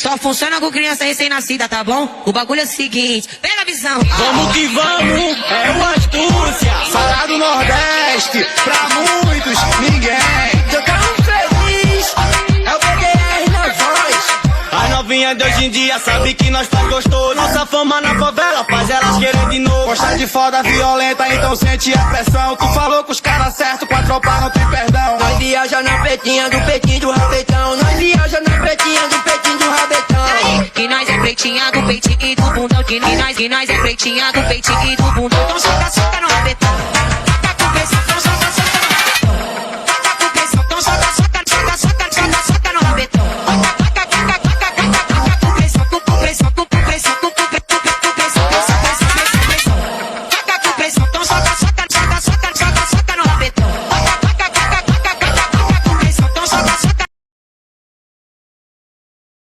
Só funciona com criança recém-nascida, tá bom? O bagulho é o seguinte, pega a visão. Vamos que vamos, é uma astúcia. Sará do Nordeste, pra muitos, ninguém. Teu carro feliz, é o PDR na voz. As novinhas de hoje em dia sabem que nós faz gostoso. Nossa fama na favela faz elas querer de novo. Gosta de foda violenta, então sente a pressão. Tu falou com os caras certos, com a tropa não tem perdão. Nós viaja na pretinha do peitinho do rabetão. Nós viaja na pretinha do peitinho do rabetão. Que nós é pretinha do peitinho e do bundão. Que nós é pretinha do peitinho e do bundão. Então soca, soca